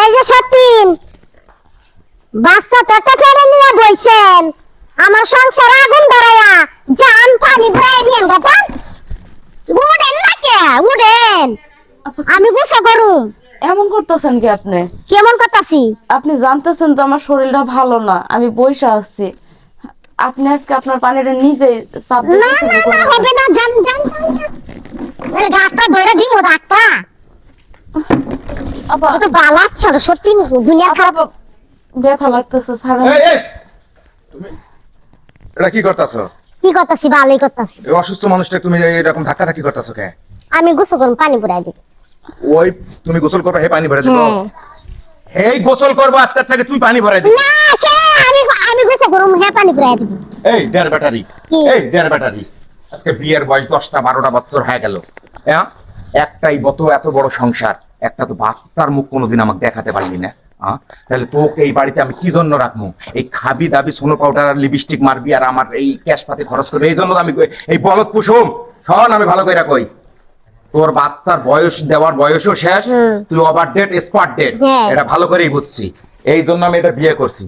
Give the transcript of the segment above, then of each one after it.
এই যে সতীন বাচ্চা তো একটা ফেরে নিয়ে বইছেন আমার সংসার আগুন ধরায়া জান পানি ভরে নিয়ে গেছেন উঠেন না কে উঠেন আমি গোসল করুম। এমন করতেছেন কি আপনি? কেমন করতাছি? আপনি জানতেছেন যে আমার শরীরটা ভালো না, আমি বইসা আছি। আপনি আজকে আপনার পানিটা নিজে চাপ না না না হবে না, জান জান এই গাটা ধরে দিমু ডাক্তা আপা তো বালাচ্ছ সত্যি দুনিয়া খারাপ। ব্যথা লাগতেছে সারা। এই এই তুমি এটা কি করতেছো? কি করতাছি? ভালোই করতাছি। এই অসুস্থ মানুষটা তুমি এরকম ধাক্কা ধাক্কি করতেছো কে? আমি গোসল করুম, পানি ভরাই দিব। ওই তুমি গোসল করবে হে পানি ভরে দিব? এই গোসল করবো আজকে থেকে তুই পানি ভরে দিবি? না কে আমি আমি গোসল করুম, হে পানি ভরাই দিব। এই ডের ব্যাটারি, কি? এই ডের ব্যাটারি, আজকে বিয়ের বয়স 10টা 12টা বছর হয়ে গেল। হ্যাঁ, একটাই বত এত বড় সংসার, একটা তো বাচ্চার মুখ কোনোদিন আমাকে দেখাতে পারলি না। তাহলে তোকে এই বাড়িতে আমি কি জন্য রাখবো? এই খাবি দাবি সোনো পাউডার আর লিপস্টিক মারবি আর আমার এই ক্যাশ পাতি খরচ করবি, এই জন্য আমি এই বলদ কুসুম শোন, আমি ভালো করে কই, তোর বাচ্চার বয়স দেওয়ার বয়সও শেষ, তুই ওভার ডেট স্পট ডেট, এটা ভালো করেই বুঝছি। এই জন্য আমি এটা বিয়ে করছি।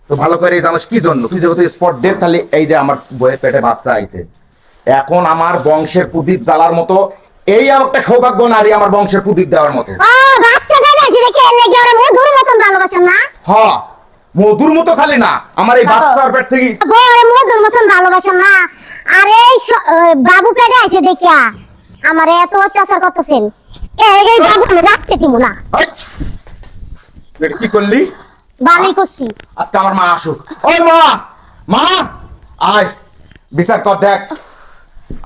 তো ভালো করে জানিস কি জন্য, তুই যেহেতু স্পট ডেট, তাহলে এই যে আমার বইয়ের পেটে বাচ্চা আইছে, এখন আমার বংশের প্রদীপ জ্বালার মতো এই একটা সৌভাগ্য নারী আমার বংশের প্রদীপ দেওয়ার মতো। ও বাচ্চা বেড়েছে দেখে লেগে ওরে মধুর মতন ভালোবাসেন না? হ্যাঁ, মধুর মতো খালি না, আমার এই বাচ্চার পেট থেকে ওরে মধুর মতন ভালোবাসেন না? আরে বাবু পেটে আইছে দেখিয়া আমার এত অত্যাচার করতেছেন, এই বাবু আমি রাখতে দিব না। এই, তুই এটা কি করলি? ভালোই করছি। আজকে আমার মা আসুক। ওই মা, মা আয় বিচার কর, দেখ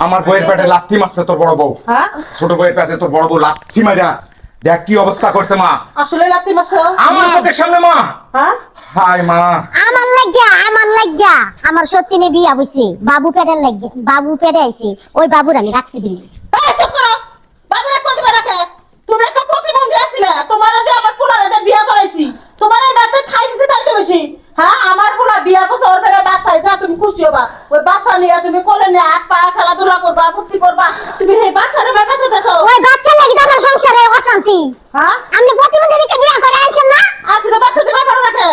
আমার বইয়ের পেটে লাথি মারছে তোর বড় বউ। হ্যাঁ, ছোট বইয়ের পেটে তোর বড় বউ লাথি মারা, দেখ কি অবস্থা করছে মা। আসলে লাত্তি মারছো? আমার চোখের সামনে মা। হ্যাঁ, হাই মা, আমার লাগিয়া আমার সত্যিনে বিয়া হইছে, বাবু পেটের লাগিয়া, বাবু পেটে আইছে, ওই বাবুর আমি রাখতে দিই। এই চুপ করো। বাবুরা কত রাখে? তুমি একটা প্রতিবন্ধী আছিলে, তোমার যে আমার পোলারে যে বিয়া করাইছি, তোমার এই বাচ্চা খাই দিছে তাইতে বেশি। হ্যাঁ, আমার পোলা বিয়া করছে, ওর পেটে বাচ্চা হইছে, তুমি খুশি হবা। ওই বাচ্চা নিয়ে তুমি কোলে নিয়ে হাত পা খেলাধুলা করবা, ফুর্তি করবা, তুমি সেই বাচ্চারে আমার কাছে দেখো। ওই বাচ্চা লাগি তো আমার সংসারে অশান্তি। হ্যাঁ, আপনি প্রতিবন্ধী দিকে বিয়া করে আইছেন না? আজকে তো বাচ্চা দিবা পারো রাখে,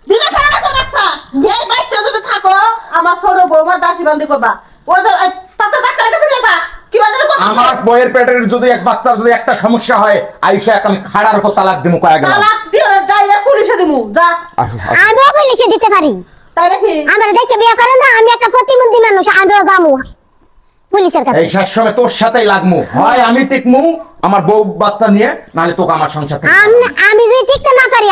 দিবা পারো রাখে বাচ্চা। এই বাচ্চা যদি থাকো, আমার ছোট বৌমার দাসী বান্দি করবা। ওই যে তাতে ডাক্তারের কাছে নিয়ে যা, কি বাজারে আমার বইয়ের পেটের যদি এক বাচ্চার যদি একটা সমস্যা হয়, আইসা আমি খাড়ার উপর তালাক দিমু কয়েক গেলাম। তালাক দিয়ে যাইয়া পুলিশে দিমু যা। আমিও পুলিশে দিতে পারি। তাই নাকি? আমার দেখে বিয়া করেন না, আমি একটা প্রতিবন্ধী মানুষ, আমিও যাবো পুলিশের কাছে। এই শেষ সময় তোর সাথেই লাগমু, হয় আমি টিকমু আমার বউ বাচ্চা নিয়ে, নাহলে তোকে আমার সংসার থেকে। আমি যদি টিকতে না পারি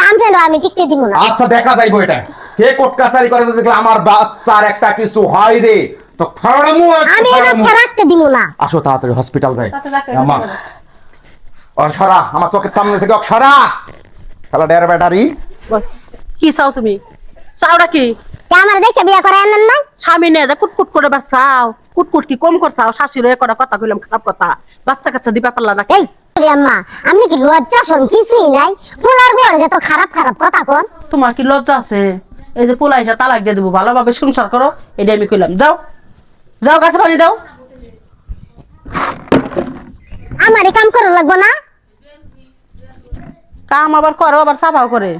আমি টিকতে দিব না। আচ্ছা দেখা যাইবো এটা, কে কোর্ট কাছারি করে দেখলে আমার বাচ্চার একটা কিছু হয় রে, তো ফাড়ামু আর আমি এই ফাড়ামু। বাচ্চা রাখতে দিব না। আসো তাড়াতাড়ি হসপিটাল ভাই। তাতে ডাক্তারের আমা কাছে ও সারা আমার চোখের সামনে থেকে সারা শালা ডের ব্যাটারি। বল, কি চাও তুমি? চাওটা কি? কে আমার দেখে বিয়া করে আনেন না? স্বামী নিয়ে যা কুটকুট করে বাচ্চাও, কুটকুট কি কম করছাও? শাশুড়ি করা কথা কইলাম খারাপ কথা, বাচ্চা কাচ্চা দিবা পারলা না। এই ওরে আম্মা, আপনি কি লজ্জা শরম কিছুই নাই? পোলার বড় যত খারাপ খারাপ কথা কোন। তোমার কি লজ্জা আছে? এই যে পোলা এসে তালাক দিয়ে দেবো, ভালোভাবে সংসার করো, এটা আমি কইলাম। যাও যাও, গাছে পানি দাও। আমারে কাম করা লাগবো না? কাম আবার করো, আবার সাফাও করে।